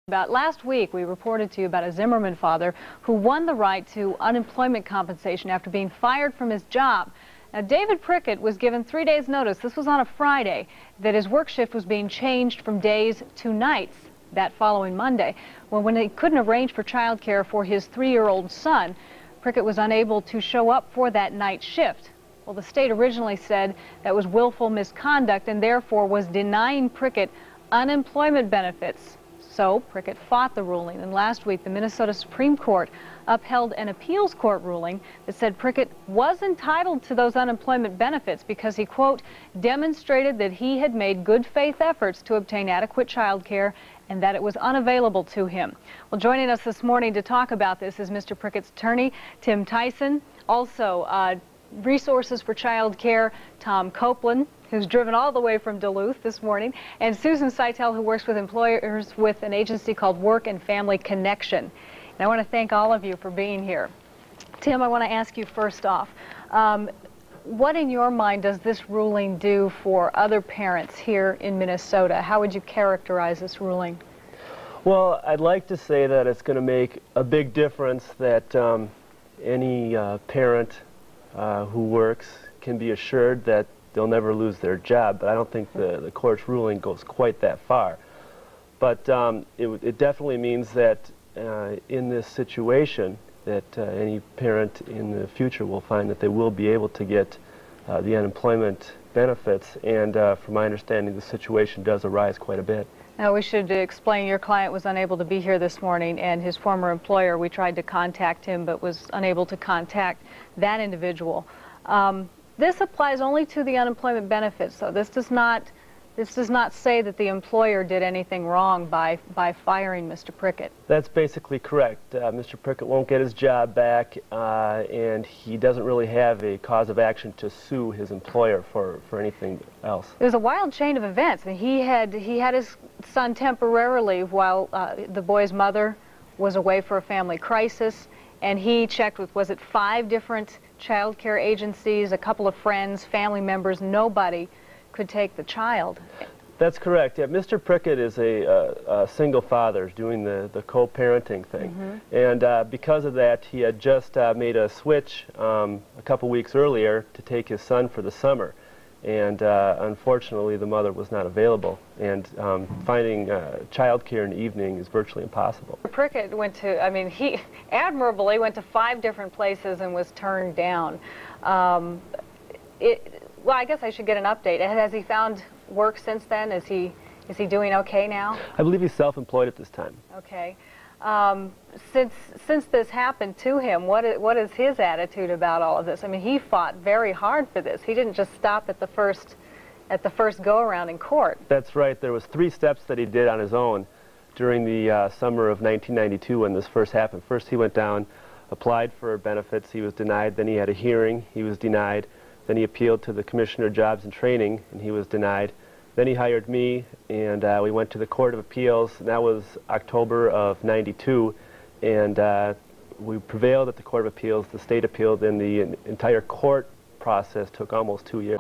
About last week, we reported to you about a Zimmerman father who won the right to unemployment compensation after being fired from his job. Now, David Prickett was given 3 days' notice. This was on a Friday, that his work shift was being changed from days to nights that following Monday. Well, when he couldn't arrange for child care for his 3-year-old son, Prickett was unable to show up for that night shift. Well, the state originally said that was willful misconduct and therefore was denying Prickett unemployment benefits. So Prickett fought the ruling, and last week the Minnesota Supreme Court upheld an appeals court ruling that said Prickett was entitled to those unemployment benefits because he, quote, demonstrated that he had made good faith efforts to obtain adequate child care and that it was unavailable to him. Well, joining us this morning to talk about this is Mr. Prickett's attorney, Tim Theisen, also Resources for Child Care, Tom Copeland, who's driven all the way from Duluth this morning, and Susan Seitel, who works with employers with an agency called Work and Family Connection. And I want to thank all of you for being here. Tim, I want to ask you first off, what in your mind does this ruling do for other parents here in Minnesota? How would you characterize this ruling? Well, I'd like to say that it's going to make a big difference that any parent who works can be assured that they'll never lose their job, but I don't think the court's ruling goes quite that far. But it definitely means that in this situation that any parent in the future will find that they will be able to get the unemployment benefits, and from my understanding the situation does arise quite a bit. Now, we should explain your client was unable to be here this morning, and his former employer, we tried to contact him but was unable to contact that individual. This applies only to the unemployment benefits, so this does not say that the employer did anything wrong by firing Mr. Prickett. That's basically correct. Mr. Prickett won't get his job back, and he doesn't really have a cause of action to sue his employer for anything else. It was a wild chain of events. I mean, he had his son temporarily while the boy's mother was away for a family crisis, and he checked with, was it 5 different child care agencies, a couple of friends, family members. Nobody could take the child. That's correct. Yeah, Mr. Prickett is a single father doing the co-parenting thing. And because of that, he had just made a switch a couple weeks earlier to take his son for the summer. And unfortunately, the mother was not available. And finding child care in the evening is virtually impossible. Prickett went to, I mean, he admirably went to 5 different places and was turned down. Well, I guess I should get an update. Has he found work since then? Is he doing okay now? I believe he's self-employed at this time. Okay. Since this happened to him, what is his attitude about all of this? I mean, he fought very hard for this. He didn't just stop at the first go-around in court. That's right. There was 3 steps that he did on his own during the summer of 1992 when this first happened. First, he went down, applied for benefits. He was denied. Then he had a hearing. He was denied. Then he appealed to the Commissioner of Jobs and Training, and he was denied. Then he hired me, and we went to the Court of Appeals, and that was October of '92, and we prevailed at the Court of Appeals. The state appealed, and the entire court process took almost 2 years.